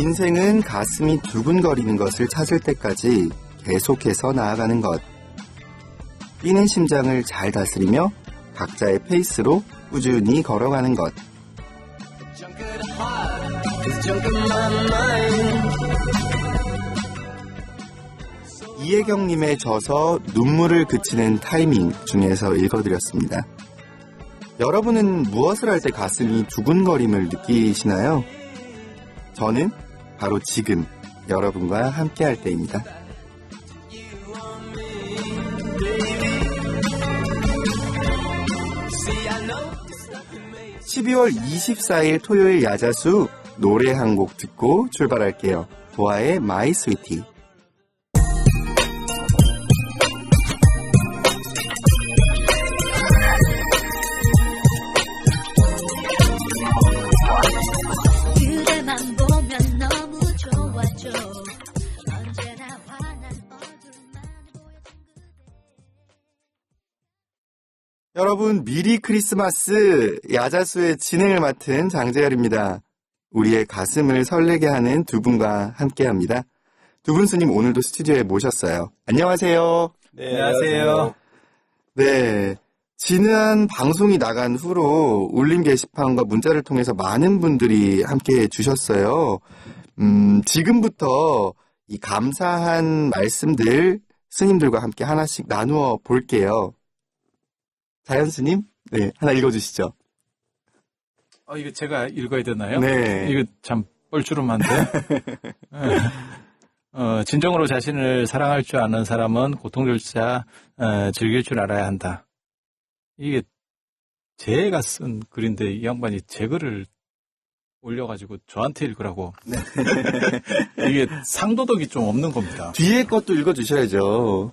인생은 가슴이 두근거리는 것을 찾을 때까지 계속해서 나아가는 것. 뛰는 심장을 잘 다스리며 각자의 페이스로 꾸준히 걸어가는 것. 이혜경님의 저서 눈물을 그치는 타이밍 중에서 읽어드렸습니다. 여러분은 무엇을 할 때 가슴이 두근거림을 느끼시나요? 저는 바로 지금 여러분과 함께 할 때입니다. 12월 24일 토요일 야자수 노래 한 곡 듣고 출발할게요. 보아의 My Sweetie. 여러분, 미리 크리스마스! 야자수의 진행을 맡은 장재열입니다. 우리의 가슴을 설레게 하는 두 분과 함께합니다. 두 분 스님 오늘도 스튜디오에 모셨어요. 안녕하세요. 네, 안녕하세요. 네, 지난 방송이 나간 후로 울림 게시판과 문자를 통해서 많은 분들이 함께해 주셨어요. 지금부터 이 감사한 말씀들 스님들과 함께 하나씩 나누어 볼게요. 자연 스님, 네, 하나 읽어주시죠. 이거 제가 읽어야 되나요? 네. 이거 참 뻘쭘한데. 진정으로 자신을 사랑할 줄 아는 사람은 고통조차 즐길 줄 알아야 한다. 이게 제가 쓴 글인데 이 양반이 제 글을 올려가지고 저한테 읽으라고. 네. 이게 상도덕이 좀 없는 겁니다. 뒤에 것도 읽어주셔야죠.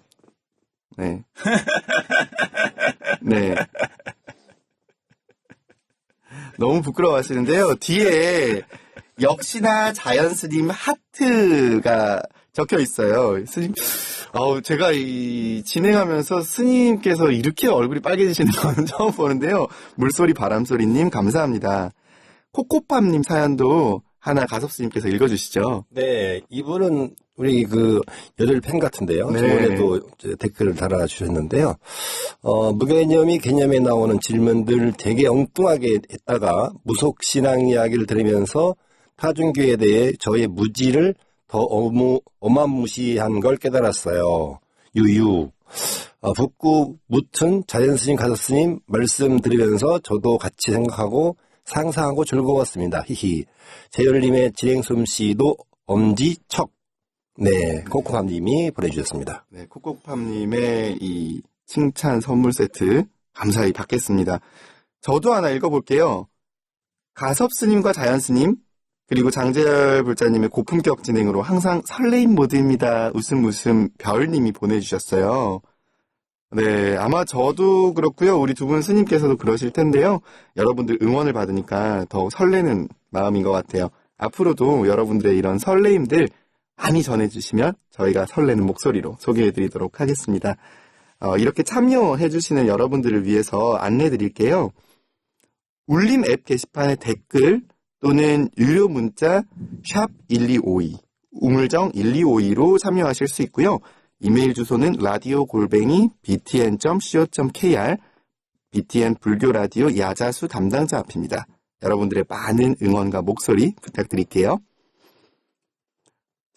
네. 네. 너무 부끄러워하시는데요. 뒤에 역시나 자연 스님 하트가 적혀 있어요. 스님, 제가 진행하면서 스님께서 이렇게 얼굴이 빨개지시는 건 처음 보는데요. 물소리 바람소리님 감사합니다. 코코팜님 사연도 하나 가섭스님께서 읽어주시죠. 네, 이분은 우리 여덟 팬 같은데요. 네. 저번에도 댓글을 달아주셨는데요. 무개념이 개념에 나오는 질문들 되게 엉뚱하게 했다가 무속신앙 이야기를 들으면서 타중교에 대해 저의 무지를 더 어마무시한 걸 깨달았어요. 유유. 북구 무튼 자연스님 가섭스님 말씀 들으면서 저도 같이 생각하고 상상하고 즐거웠습니다. 히히. 재열님의 진행솜씨도 엄지척. 네, 코코팜님이 보내주셨습니다. 네, 코코팜님의 이 칭찬 선물 세트 감사히 받겠습니다. 저도 하나 읽어볼게요. 가섭스님과 자연스님 그리고 장재열 불자님의 고품격 진행으로 항상 설레임 모드입니다. 웃음 별님이 보내주셨어요. 네, 아마 저도 그렇고요. 우리 두 분 스님께서도 그러실 텐데요. 여러분들 응원을 받으니까 더욱 설레는 마음인 것 같아요. 앞으로도 여러분들의 이런 설레임들 많이 전해주시면 저희가 설레는 목소리로 소개해드리도록 하겠습니다. 이렇게 참여해주시는 여러분들을 위해서 안내드릴게요. 울림 앱 게시판에 댓글 또는 유료 문자 샵 1252, 우물정 1252로 참여하실 수 있고요. 이메일 주소는 radio@btn.co.kr, btn 불교 라디오 야자수 담당자 앞입니다. 여러분들의 많은 응원과 목소리 부탁드릴게요.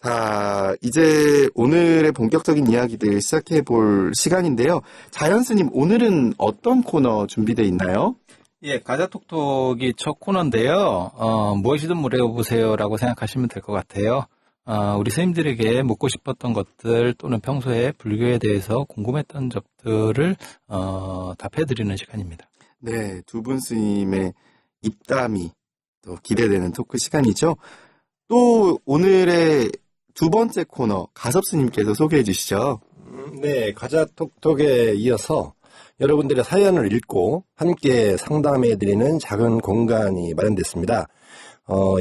자, 이제 오늘의 본격적인 이야기들 시작해 볼 시간인데요. 자연스님, 오늘은 어떤 코너 준비되어 있나요? 예, 가자톡톡이 첫 코너인데요. 무엇이든 물어보세요라고 생각하시면 될 것 같아요. 우리 스님들에게 묻고 싶었던 것들 또는 평소에 불교에 대해서 궁금했던 점들을 답해드리는 시간입니다. 네, 두 분 스님의 입담이 또 기대되는 토크 시간이죠. 또 오늘의 두 번째 코너 가섭스님께서 소개해 주시죠. 네, 가자톡톡에 이어서 여러분들의 사연을 읽고 함께 상담해드리는 작은 공간이 마련됐습니다.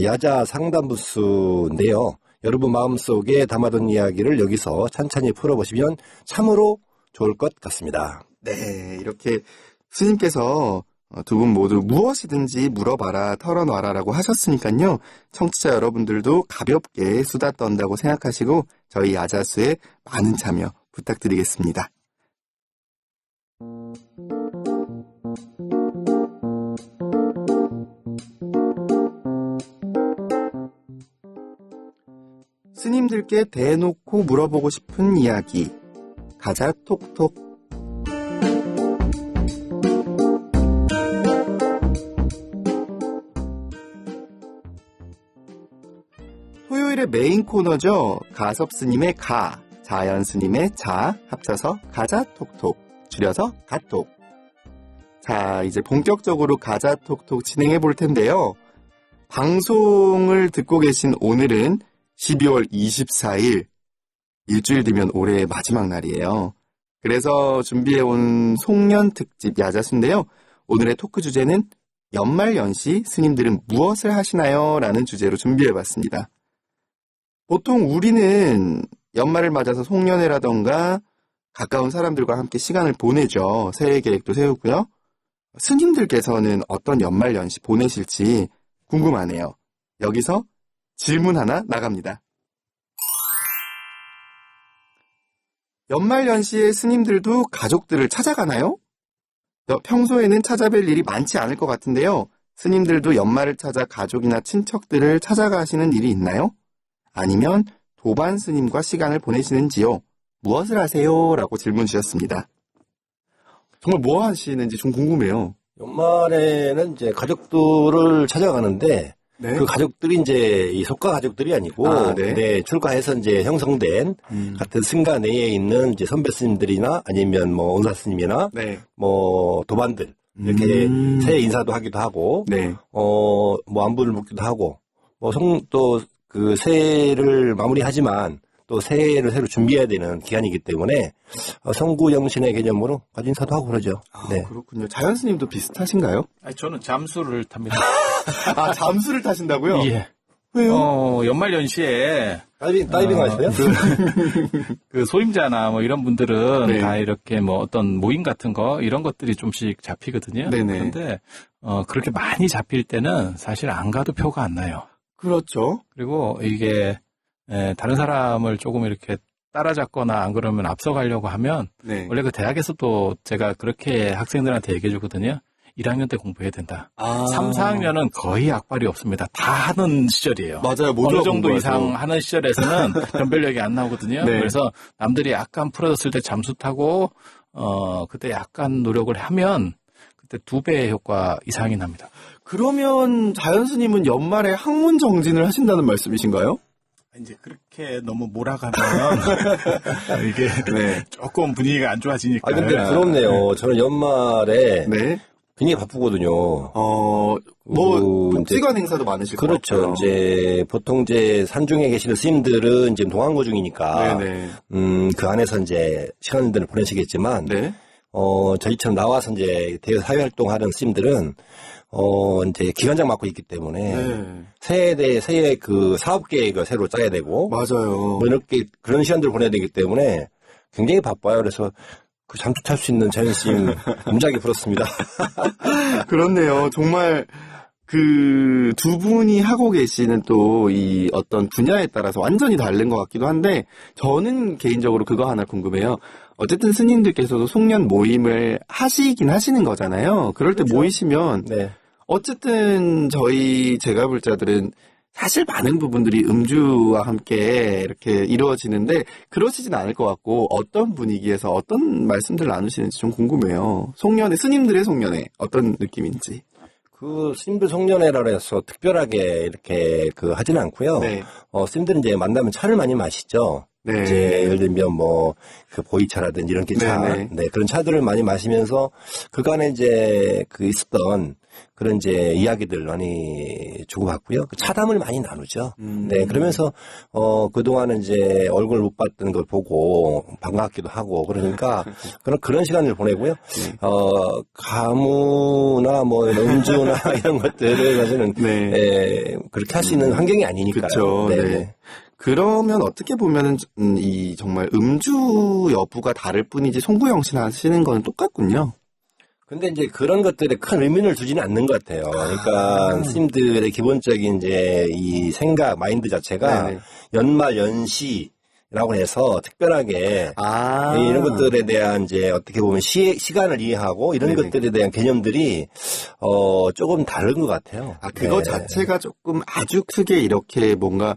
야자 상담 부스인데요. 여러분 마음속에 담아둔 이야기를 여기서 찬찬히 풀어보시면 참으로 좋을 것 같습니다. 네, 이렇게 스님께서 두 분 모두 무엇이든지 물어봐라, 털어놔라라고 하셨으니까요. 청취자 여러분들도 가볍게 수다 떤다고 생각하시고 저희 야자수에 많은 참여 부탁드리겠습니다. 스님들께 대놓고 물어보고 싶은 이야기. 가자 톡톡. 토요일의 메인 코너죠. 가섭 스님의 가, 자연 스님의 자 합쳐서 가자 톡톡, 줄여서 가톡. 자, 이제 본격적으로 가자 톡톡 진행해 볼 텐데요. 방송을 듣고 계신 오늘은 12월 24일, 일주일 뒤면 올해의 마지막 날이에요. 그래서 준비해온 송년 특집 야자수인데요. 오늘의 토크 주제는 연말연시 스님들은 무엇을 하시나요? 라는 주제로 준비해봤습니다. 보통 우리는 연말을 맞아서 송년회라던가 가까운 사람들과 함께 시간을 보내죠. 새해 계획도 세우고요. 스님들께서는 어떤 연말연시 보내실지 궁금하네요. 여기서 질문 하나 나갑니다. 연말연시에 스님들도 가족들을 찾아가나요? 평소에는 찾아뵐 일이 많지 않을 것 같은데요. 스님들도 연말을 찾아 가족이나 친척들을 찾아가시는 일이 있나요? 아니면 도반 스님과 시간을 보내시는지요? 무엇을 하세요? 라고 질문 주셨습니다. 정말 뭐 하시는지 좀 궁금해요. 연말에는 이제 가족들을 찾아가는데 네. 그 가족들이 이제 이 속가 가족들이 아니고 네. 네, 출가해서 이제 형성된 같은 승가 내에 있는 이제 선배 스님들이나 아니면 뭐 원사 스님이나 네. 뭐 도반들 이렇게 새해 인사도 하기도 하고 네. 뭐 안부를 묻기도 하고 뭐 또 그 새해를 마무리하지만 또 새해를 새로 준비해야 되는 기간이기 때문에 성구영신의 개념으로 가진 인사도 하고 그러죠. 네. 그렇군요. 자연 스님도 비슷하신가요? 아니, 저는 잠수를 탑니다. 아, 잠수를 타신다고요? 예. 왜요? 연말연시에 다이빙 하세요? 그 소임자나 뭐 이런 분들은 네. 다 이렇게 뭐 어떤 모임 같은 거 이런 것들이 좀씩 잡히거든요. 네네. 그런데 그렇게 많이 잡힐 때는 사실 안 가도 표가 안 나요. 그렇죠. 그리고 이게 다른 사람을 조금 이렇게 따라잡거나 안 그러면 앞서가려고 하면 네. 원래 그 대학에서도 제가 그렇게 학생들한테 얘기해 주거든요. 1학년 때 공부해야 된다. 3, 4학년은 거의 악발이 없습니다. 다 하는 시절이에요. 맞아요. 어느 정도 공부하죠. 이상 하는 시절에서는 변별력이 안 나오거든요. 네. 그래서 남들이 약간 풀어졌을 때 잠수 타고 그때 약간 노력을 하면 그때 2배의 효과 이상이 납니다. 그러면 자연 스님은 연말에 학문 정진을 하신다는 말씀이신가요? 이제 그렇게 너무 몰아가면 이게 네. 조금 분위기가 안 좋아지니까. 근데 부럽네요. 저는 연말에 네. 굉장히 바쁘거든요. 뭐 복지관 행사도 많으실 것 그렇죠. 같아요. 이제 보통 이제 산중에 계시는 스님들은 이제 동안고 중이니까 네네. 그 안에서 이제 시간들을 보내시겠지만 네. 저희처럼 나와서 이제 대외 사회 활동하는 스님들은 이제 기관장 맡고 있기 때문에 네. 새해 그 사업 계획을 새로 짜야 되고 맞아요. 뭐 이렇게 그런 시간들을 보내야 되기 때문에 굉장히 바빠요. 그래서 그 잠수 탈 수 있는 자연 스님 무지하게 부럽습니다. 그렇네요. 정말 그 두 분이 하고 계시는 또 이 어떤 분야에 따라서 완전히 다른 것 같기도 한데 저는 개인적으로 그거 하나 궁금해요. 어쨌든 스님들께서도 송년 모임을 하시긴 하시는 거잖아요. 그럴 때 그렇죠. 모이시면 네. 어쨌든 저희 제가불자들은 사실 많은 부분들이 음주와 함께 이렇게 이루어지는데 그러시진 않을 것 같고 어떤 분위기에서 어떤 말씀들 나누시는지 좀 궁금해요. 송년회, 스님들의 송년회 어떤 느낌인지. 그 스님들 송년회라 해서 특별하게 이렇게 그 하지는 않고요. 네. 스님들은 이제 만나면 차를 많이 마시죠. 네. 이제 예를 들면 뭐 그 보이차라든지 이런 게 차, 네네. 네 그런 차들을 많이 마시면서 그간에 이제 그 있었던 그런 이제 이야기들 많이 주고받고요. 그 차담을 많이 나누죠. 네 그러면서 그동안은 이제 얼굴 못 봤던 걸 보고 반갑기도 하고 그러니까 그런 시간을 보내고요. 가무나 뭐 음주나 이런 것들을 가지는 네. 그렇게 할 수 있는 환경이 아니니까요. 그렇죠. 네. 네. 그러면 어떻게 보면은 이 정말 음주 여부가 다를 뿐이지 송구영신 하시는 거는 똑같군요. 근데 이제 그런 것들에 큰 의미를 두지는 않는 것 같아요. 그러니까 스님들의 기본적인 이제 이 생각, 마인드 자체가 네네. 연말 연시라고 해서 특별하게 이런 것들에 대한 이제 어떻게 보면 시간을 이해하고 이런 네네. 것들에 대한 개념들이 조금 다른 것 같아요. 그거 네. 자체가 조금 아주 크게 이렇게 뭔가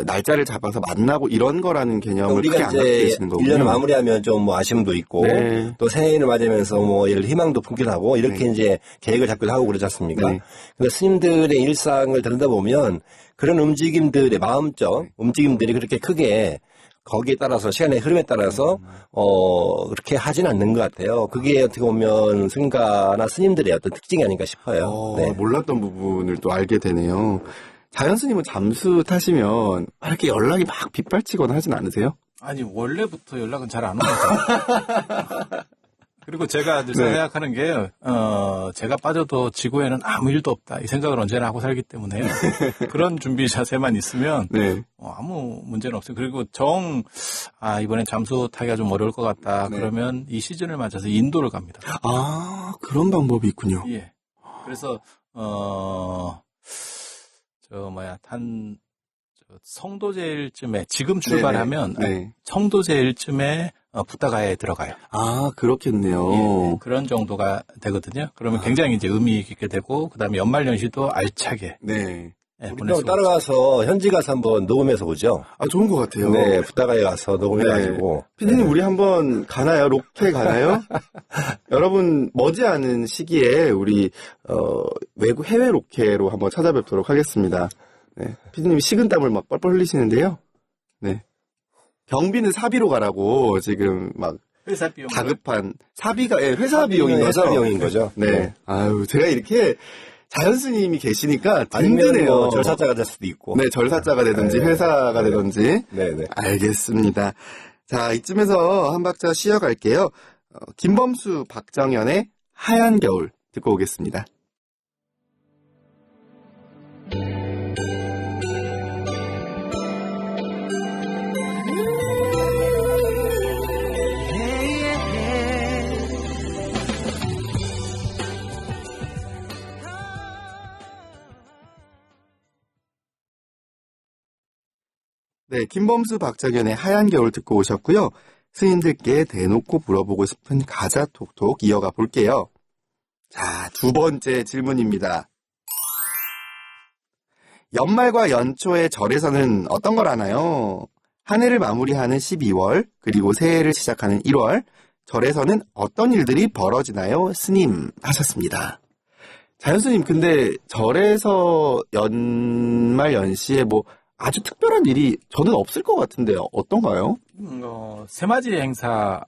날짜를 잡아서 만나고 이런 거라는 개념을 크게 우리가 안 갖고 이제 계시는 거군요. 1년을 마무리하면 좀 뭐 아쉬움도 있고 네. 또 새해를 맞으면서 뭐 예를 희망도 품기도 하고 이렇게 네. 이제 계획을 잡기도 하고 그러지 않습니까? 네. 근데 스님들의 일상을 들여다보면 그런 움직임들의 마음적 움직임들이 그렇게 크게 거기에 따라서 시간의 흐름에 따라서 그렇게 하진 않는 것 같아요. 그게 어떻게 보면 승가나 스님들의 어떤 특징이 아닌가 싶어요. 네. 몰랐던 부분을 또 알게 되네요. 자연 스님은 잠수 타시면 이렇게 연락이 막 빗발치거나 하진 않으세요? 아니, 원래부터 연락은 잘 안 옵니다. 그리고 제가 늘 생각하는 게, 제가 빠져도 지구에는 아무 일도 없다. 이 생각을 언제나 하고 살기 때문에 그런 준비 자세만 있으면 네. 아무 문제는 없어요. 그리고 이번엔 잠수 타기가 좀 어려울 것 같다. 그러면 이 시즌을 맞춰서 인도를 갑니다. 그런 방법이 있군요. 예. 그래서, 성도제일쯤에, 지금 출발하면, 네. 성도제일쯤에, 부다가에 들어가요. 그렇겠네요. 예, 그런 정도가 되거든요. 그러면 굉장히 이제 의미 있게 되고, 그 다음에 연말연시도 알차게, 네. 예, 보낼 우리도 수가 따라가서 현지 가서 한번 녹음해서 오죠. 좋은 것 같아요. 네, 부다가에 가서 녹음해가지고. 피디님, 우리 한번 가나요? 로케 가나요? 여러분, 머지않은 시기에 우리, 해외 로케로 한번 찾아뵙도록 하겠습니다. 네. 피디님이 식은땀을 막 뻘뻘 흘리시는데요. 네. 경비는 사비로 가라고 지금 막 회사 비용. 다급한, 사비가, 회사 비용인 거죠? 회사 비용인 거죠. 네. 제가 이렇게 자연 스님이 계시니까 아니면 든든해요. 뭐 절사자가 될 수도 있고. 네, 절사자가 되든지 회사가 되든지. 네네. 알겠습니다. 자, 이쯤에서 한 박자 쉬어갈게요. 김범수, 박정현의 하얀 겨울 듣고 오겠습니다. 네, 김범수, 박정현의 하얀 겨울 듣고 오셨고요. 스님들께 대놓고 물어보고 싶은 가자 톡톡 이어가 볼게요. 자, 두 번째 질문입니다. 연말과 연초의 절에서는 어떤 걸 하나요? 한 해를 마무리하는 12월, 그리고 새해를 시작하는 1월, 절에서는 어떤 일들이 벌어지나요? 스님 하셨습니다. 자연스님, 근데 절에서 연말 연시에 아주 특별한 일이 저는 없을 것 같은데요. 어떤가요? 새맞이 행사,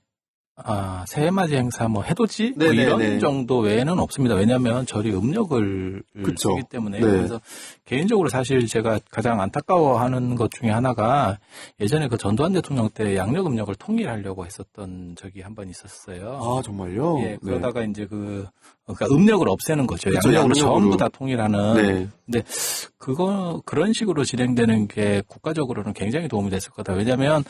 새해맞이 행사, 해돋이? 네네네. 이런 정도 외에는 없습니다. 왜냐하면 절이 음력을 그쵸. 쓰기 때문에. 네. 그래서 개인적으로 사실 제가 가장 안타까워하는 것 중에 하나가 예전에 그 전두환 대통령 때 양력 음력을 통일하려고 했었던 적이 한 번 있었어요. 정말요? 예, 그러다가 이제 그러니까 음력을 없애는 거죠. 그쵸, 양력으로 양력으로. 전부 다 통일하는. 네. 근데 그런 식으로 진행되는 게 국가적으로는 굉장히 도움이 됐을 거다. 왜냐하면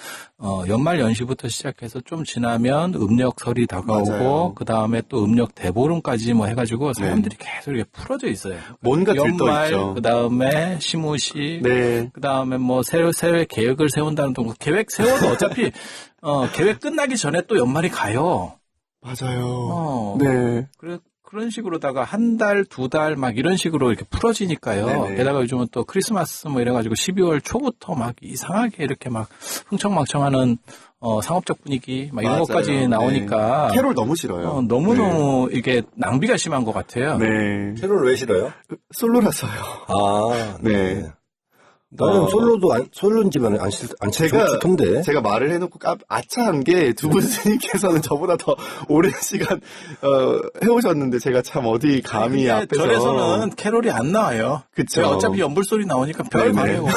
연말 연시부터 시작해서 좀 지나면 음력설이 맞아요. 다가오고 그 다음에 또 음력 대보름까지 해가지고 사람들이 계속 이렇게 풀어져 있어요. 뭔가 연말, 들떠있죠. 그 다음에 시무시, 네. 그 다음에 새해 계획을 세운다는 동안 계획 세워도 어차피 계획 끝나기 전에 또 연말이 가요. 맞아요. 네. 그런 식으로다가 한 달, 두 달 이런 식으로 이렇게 풀어지니까요. 네네. 게다가 요즘은 또 크리스마스 이래가지고 12월 초부터 이상하게 이렇게 흥청망청하는 상업적 분위기 이런 맞아요. 것까지 나오니까 네. 캐롤 너무 싫어요. 너무너무 이게 낭비가 심한 것 같아요. 네. 캐롤 왜 싫어요? 솔로라서요. 네. 나는 솔로인지만 안 좋던데. 제가 말을 해놓고 아차한 게 두 분 스님께서는 저보다 더 오랜 시간 해오셨는데 제가 참 어디 감히 근데 앞에서 절에서는 캐롤이 안 나와요. 그쵸. 어차피 연불소리 나오니까 별 네네. 말이고.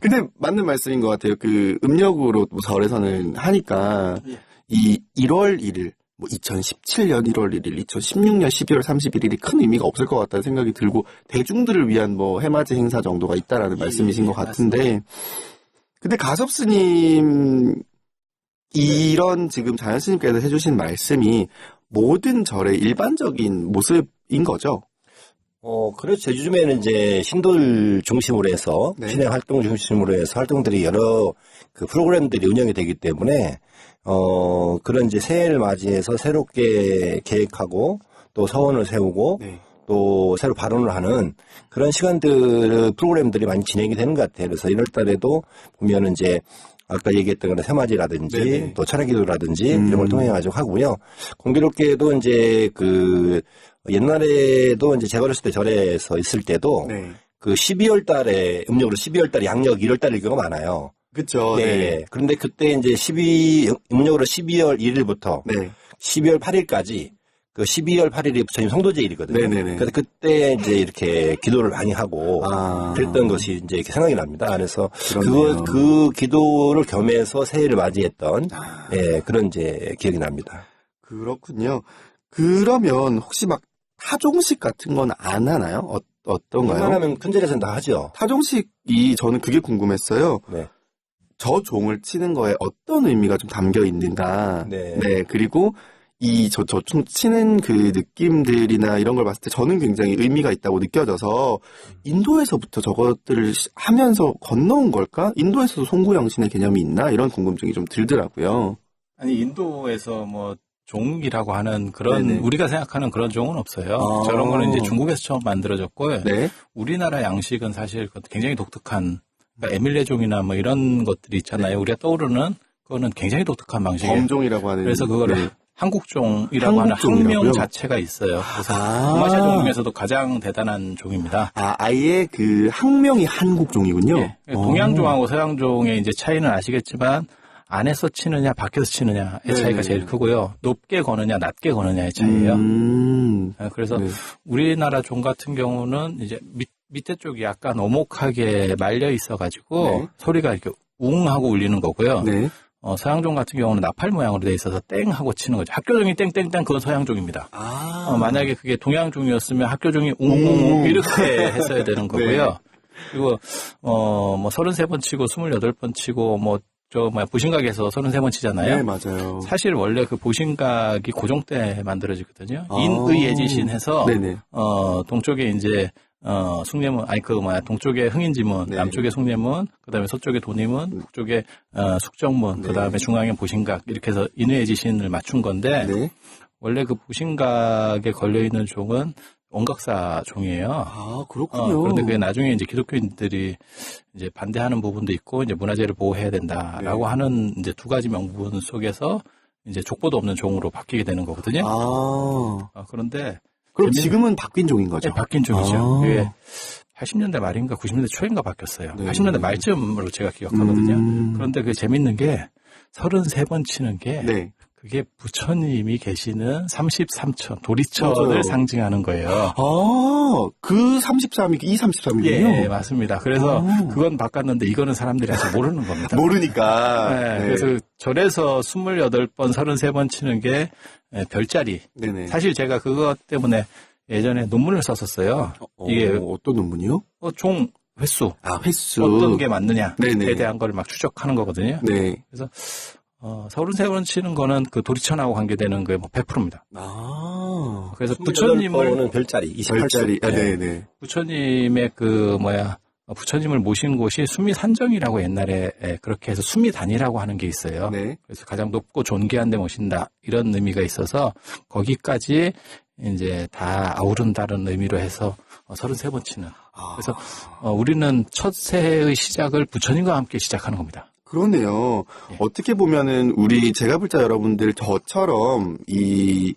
근데 맞는 말씀인 것 같아요. 그 음력으로 절에서는 하니까 예. 이 1월 1일 2017년 1월 1일, 2016년 12월 31일이 큰 의미가 없을 것 같다는 생각이 들고 대중들을 위한 해맞이 행사 정도가 있다라는 말씀이신 것 같은데 근데 가섭스님 이런 지금 자연스님께서 해주신 말씀이 모든 절의 일반적인 모습인 거죠. 그렇죠. 요즘에는 이제 신도를 중심으로 해서, 네. 신앙 활동 중심으로 해서 활동들이 여러 그 프로그램들이 운영이 되기 때문에, 그런 이제 새해를 맞이해서 새롭게 계획하고, 또 서원을 세우고, 네. 또 새로 발언을 하는 그런 프로그램들이 많이 진행이 되는 것 같아요. 그래서 1월 달에도 보면은 이제, 아까 얘기했던 그런 새맞이라든지, 네네. 또 철야기도라든지, 이런 걸 통해 가지고 하고요. 공교롭게도 이제 옛날에도 이제 제가 어렸을 때 절에서 있을 때도, 네. 그 12월 달에, 음력으로 12월 달에 양력 1월 달일 경우가 많아요. 그쵸. 네. 네. 그런데 그때 이제 음력으로 12월 1일부터 네. 12월 8일까지 그 12월 8일이 부처님 성도제일이거든요. 네네네. 그래서 그때 이제 이렇게 기도를 많이 하고 아. 그랬던 것이 이제 이렇게 생각이 납니다. 그래서 그렇네요. 그 기도를 겸해서 새해를 맞이했던 예, 그런 이제 기억이 납니다. 그렇군요. 그러면 혹시 막 타종식 같은 건 안 하나요? 어떤가요? 웬만하면 큰절에서는 다 하죠. 타종식이 저는 그게 궁금했어요. 네. 저 종을 치는 거에 어떤 의미가 좀 담겨 있는가. 네. 그리고 저 총 치는 그 느낌들이나 이런 걸 봤을 때 저는 굉장히 의미가 있다고 느껴져서 인도에서부터 저것들을 하면서 건너온 걸까? 인도에서도 송구영신의 개념이 있나? 이런 궁금증이 좀 들더라고요. 아니, 인도에서 뭐, 종이라고 하는 그런, 네네. 우리가 생각하는 그런 종은 없어요. 아. 저런 거는 이제 중국에서 처음 만들어졌고요. 네. 우리나라 양식은 사실 굉장히 독특한, 그러니까 에밀레 종이나 뭐 이런 것들이 있잖아요. 우리가 떠오르는, 그거는 굉장히 독특한 방식이에요. 범종이라고 하는. 그래서 그거를 네. 한국종이라고 하는 한국종이라고요? 학명 자체가 있어요. 그래서 아. 동아시아 종 중에서도 가장 대단한 종입니다. 아예 그 학명이 한국종이군요. 예. 동양종하고 서양종의 이제 차이는 아시겠지만 안에서 치느냐 밖에서 치느냐의 차이가 네네. 제일 크고요. 높게 거느냐 낮게 거느냐의 차이예요. 그래서 네. 우리나라 종 같은 경우는 이제 밑에 쪽이 약간 오목하게 말려 있어가지고 네. 소리가 이렇게 웅 하고 울리는 거고요. 네. 서양종 같은 경우는 나팔 모양으로 돼 있어서 땡 하고 치는 거죠. 학교종이 땡땡땡 그건 서양종입니다. 만약에 그게 동양종이었으면 학교종이 웅웅웅 이렇게 했어야 되는 거고요. 네. 그리고 뭐 33번 치고 28번 치고 보신각에서 33번 치잖아요. 네, 맞아요. 사실 원래 그 보신각이 고종 때 만들어지거든요. 인의예지신 해서 네네. 동쪽에 이제 숭례문 동쪽에 흥인지문, 네. 남쪽에 숭례문, 그다음에 서쪽에 도니문, 북쪽에 숙정문, 네. 그다음에 중앙에 보신각 이렇게 해서 인의예지신을 맞춘 건데 네. 원래 그 보신각에 걸려 있는 종은 원각사 종이에요. 그렇군요. 그런데 그게 나중에 이제 기독교인들이 이제 반대하는 부분도 있고 이제 문화재를 보호해야 된다라고 네. 하는 이제 두 가지 명분 속에서 이제 족보도 없는 종으로 바뀌게 되는 거거든요. 그런데 그럼 지금은 바뀐 종인 거죠? 네, 바뀐 종이죠. 그게 80년대 말인가 90년대 초인가 바뀌었어요. 네. 80년대 말쯤으로 제가 기억하거든요. 그런데 그게 재밌는 게 33번 치는 게 네. 그게 부처님이 계시는 33천 도리천을 맞아요. 상징하는 거예요. 그 33이 이 33이군요. 예, 맞습니다. 그래서 그건 바꿨는데 이거는 사람들이 아직 모르는 겁니다. 모르니까. 네, 그래서 절에서 28번, 33번 치는 게 별자리. 네네. 사실 제가 그것 때문에 예전에 논문을 썼었어요. 이게 어떤 논문이요? 종 횟수. 횟수. 어떤 게 맞느냐에 네네. 대한 걸 막 추적하는 거거든요. 네. 그래서 33번 치는 거는 그 도리천하고 관계되는 게 뭐 100%입니다. 그래서 부처님을 별자리 28초. 별자리. 네네. 부처님의 부처님을 모신 곳이 수미산정이라고 옛날에 그렇게 해서 수미단이라고 하는 게 있어요. 네. 그래서 가장 높고 존귀한 데 모신다 이런 의미가 있어서 거기까지 이제 다 아우른다는 의미로 해서 33번 치는. 그래서 우리는 첫 새해의 시작을 부처님과 함께 시작하는 겁니다. 그러네요. 예. 어떻게 보면은 우리 제가불자 여러분들 저처럼 이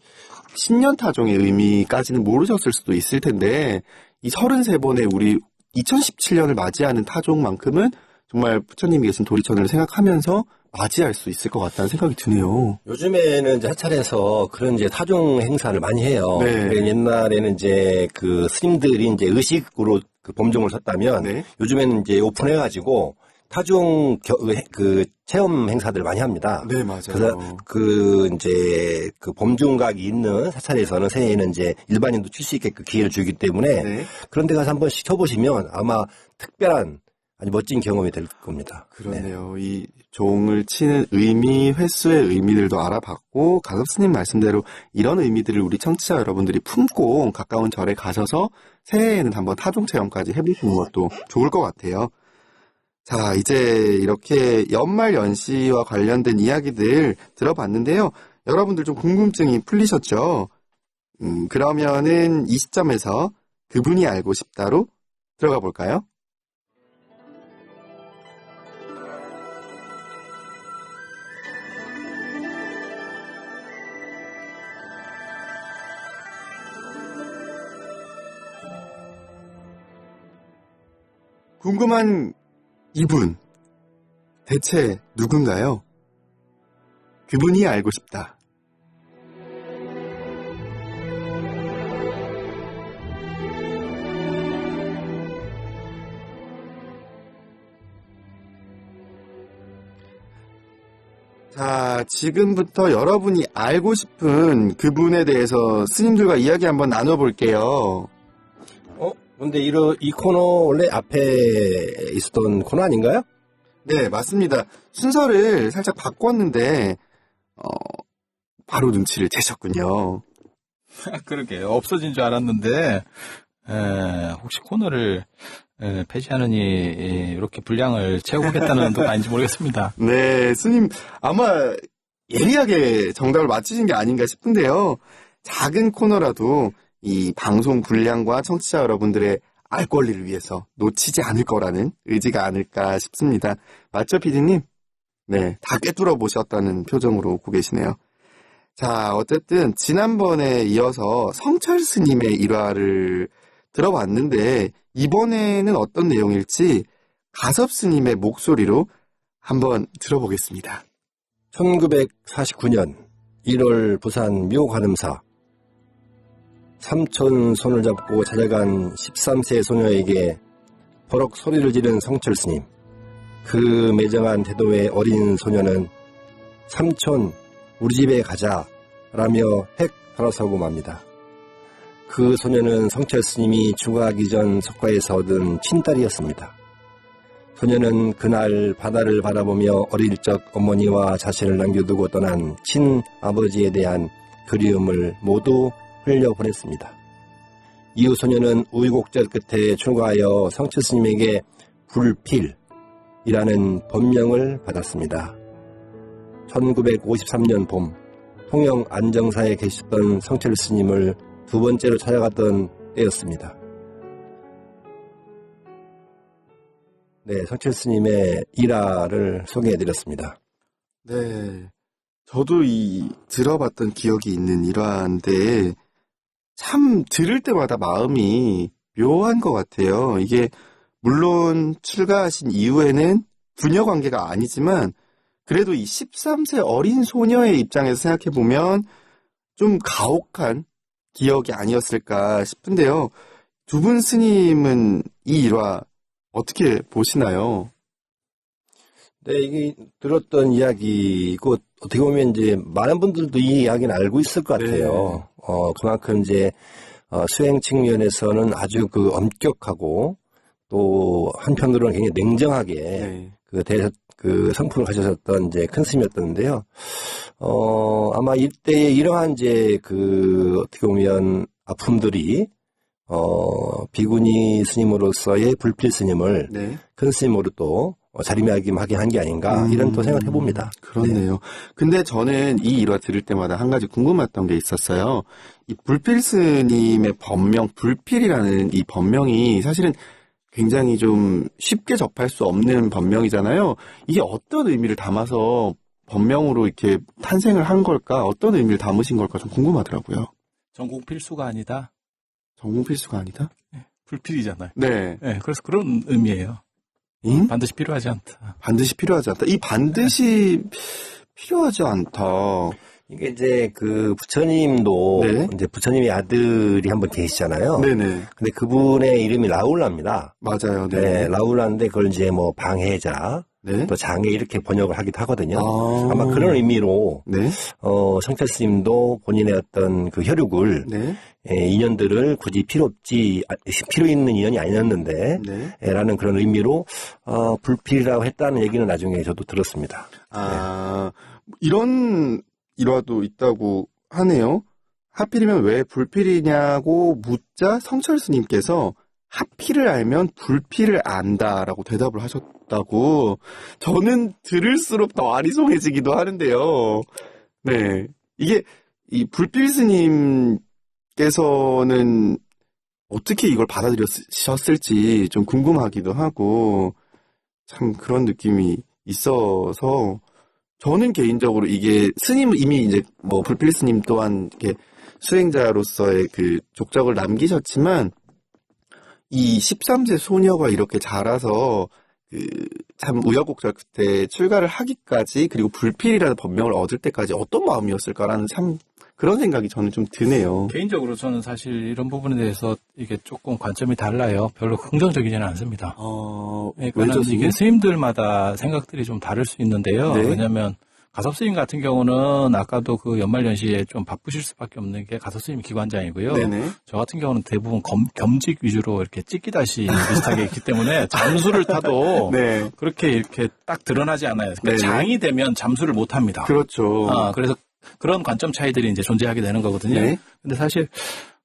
신년타종의 의미까지는 모르셨을 수도 있을 텐데 이 33번의 우리 2017년을 맞이하는 타종만큼은 정말 부처님이 계신 도리천을 생각하면서 맞이할 수 있을 것 같다는 생각이 드네요. 요즘에는 이제 사찰에서 그런 이제 타종 행사를 많이 해요. 네. 그러니까 옛날에는 이제 그 스님들이 이제 의식으로 그 범종을 섰다면 네. 요즘에는 이제 오픈해가지고 타종 그 체험 행사들을 많이 합니다. 네, 맞아요. 그래서 그 이제 그 범중각이 있는 사찰에서는 새해에는 이제 일반인도 칠 수 있게 그 기회를 주기 때문에 네. 그런 데 가서 한 번씩 쳐보시면 아마 특별한 아주 멋진 경험이 될 겁니다. 그러네요. 이 종을 치는 의미, 횟수의 의미들도 알아봤고, 가섭스님 말씀대로 이런 의미들을 우리 청취자 여러분들이 품고 가까운 절에 가셔서 새해에는 한번 타종 체험까지 해보시는 것도 좋을 것 같아요. 자, 이제 이렇게 연말 연시와 관련된 이야기들 들어봤는데요. 여러분들 좀 궁금증이 풀리셨죠? 그러면은 이 시점에서 그분이 알고 싶다로 들어가 볼까요? 궁금한 이분, 대체 누군가요? 그분이 알고 싶다. 자, 지금부터 여러분이 알고 싶은 그분에 대해서 스님들과 이야기 한번 나눠볼게요. 근데 이 코너 원래 앞에 있었던 코너 아닌가요? 네, 맞습니다. 순서를 살짝 바꿨는데, 바로 눈치를 채셨군요. 그러게요. 없어진 줄 알았는데, 혹시 코너를 폐지하느니 이렇게 분량을 채우겠다는 뜻 아닌지 모르겠습니다. 네, 스님, 아마 예리하게 정답을 맞히신 게 아닌가 싶은데요. 작은 코너라도 이 방송 분량과 청취자 여러분들의 알 권리를 위해서 놓치지 않을 거라는 의지가 아닐까 싶습니다. 맞죠, 피디님? 네, 다 꿰뚫어 보셨다는 표정으로 오고 계시네요. 자, 어쨌든 지난번에 이어서 성철 스님의 일화를 들어봤는데 이번에는 어떤 내용일지 가섭 스님의 목소리로 한번 들어보겠습니다. 1949년 1월 부산 묘관음사 삼촌 손을 잡고 찾아간 13세 소녀에게 버럭 소리를 지른 성철 스님. 그 매정한 태도의 어린 소녀는 삼촌 우리 집에 가자 라며 획 돌아서고 맙니다. 그 소녀는 성철 스님이 추가하기 전 석가에서 얻은 친딸이었습니다. 소녀는 그날 바다를 바라보며 어릴 적 어머니와 자신을 남겨두고 떠난 친아버지에 대한 그리움을 모두 흘려보냈습니다. 이후 소녀는 우유곡절 끝에 출가하여 성철 스님에게 불필이라는 법명을 받았습니다. 1953년 봄 통영 안정사에 계셨던 성철 스님을 두 번째로 찾아갔던 때였습니다. 네, 성철 스님의 일화를 소개해드렸습니다. 네, 저도 들어봤던 기억이 있는 일화인데 참 들을 때마다 마음이 묘한 것 같아요. 이게 물론 출가하신 이후에는 부녀 관계가 아니지만 그래도 이 13세 어린 소녀의 입장에서 생각해보면 좀 가혹한 기억이 아니었을까 싶은데요. 두 분 스님은 이 일화 어떻게 보시나요? 네, 이게 들었던 이야기고 어떻게 보면 이제 많은 분들도 이 이야기는 알고 있을 것 같아요. 네. 그만큼 이제 수행 측면에서는 아주 엄격하고 또 한편으로는 굉장히 냉정하게 네. 그 성품을 가졌었던 이제 큰 스님이었던데요. 아마 이때에 이러한 이제 어떻게 보면 아픔들이 비구니 스님으로서의 불필 스님을 네. 큰 스님으로 또 자리매김하게 한 게 아닌가 이런 또 생각을 해봅니다. 그렇네요. 네. 근데 저는 이 일화 들을 때마다 한 가지 궁금했던 게 있었어요. 이 불필 스님의 법명, 불필이라는 이 법명이 사실은 굉장히 좀 쉽게 접할 수 없는 법명이잖아요. 이게 어떤 의미를 담아서 법명으로 이렇게 탄생을 한 걸까? 어떤 의미를 담으신 걸까? 좀 궁금하더라고요. 전공 필수가 아니다. 전공 필수가 아니다? 불필이잖아요. 네. 네, 그래서 그런 의미예요. 응? 반드시 필요하지 않다. 반드시 필요하지 않다. 이 반드시 필요하지 않다. 이게 이제 부처님도 네. 이제 부처님의 아들이 한 분 계시잖아요. 네네. 근데 그분의 이름이 라울라입니다. 맞아요. 네, 네. 라울라인데 그걸 이제 방해자, 네. 또 장애 이렇게 번역을 하기도 하거든요. 아. 아마 그런 의미로 네. 성철 스님도 본인의 어떤 그 혈육을 네. 인연들을 굳이 필요 있는 인연이 아니었는데 네. 라는 그런 의미로 불필이라고 했다는 얘기는 나중에 저도 들었습니다. 아, 이런 일화도 있다고 하네요. 하필이면 왜 불필이냐고 묻자 성철 스님께서 하필을 알면 불필을 안다라고 대답을 하셨다고. 저는 들을수록 더 아리송해지기도 하는데요. 네. 이게 이 불필 스님께서는 어떻게 이걸 받아들였을지 좀 궁금하기도 하고 참 그런 느낌이 있어서 저는 개인적으로 이게 스님은 이미 이제 뭐 불필 스님 또한 이렇게 수행자로서의 그 족적을 남기셨지만 이 13세 소녀가 이렇게 자라서 그 참 우여곡절 끝에 출가를 하기까지 그리고 불필이라는 법명을 얻을 때까지 어떤 마음이었을까라는 참 그런 생각이 저는 좀 드네요. 개인적으로 저는 사실 이런 부분에 대해서 이게 조금 관점이 달라요. 별로 긍정적이지는 않습니다. 그러니까 왜죠, 이게 스님들마다 생각들이 좀 다를 수 있는데요. 네. 왜냐하면 가섭스님 같은 경우는 아까도 그 연말연시에 좀 바쁘실 수밖에 없는 게 가섭스님 기관장이고요. 네네. 저 같은 경우는 대부분 겸직 위주로 이렇게 찍기다시 비슷하게 있기 때문에 잠수를 타도 네. 그렇게 이렇게 딱 드러나지 않아요. 그러니까 네네. 장이 되면 잠수를 못 합니다. 그렇죠. 그래서 그런 관점 차이들이 이제 존재하게 되는 거거든요. 네. 근데 사실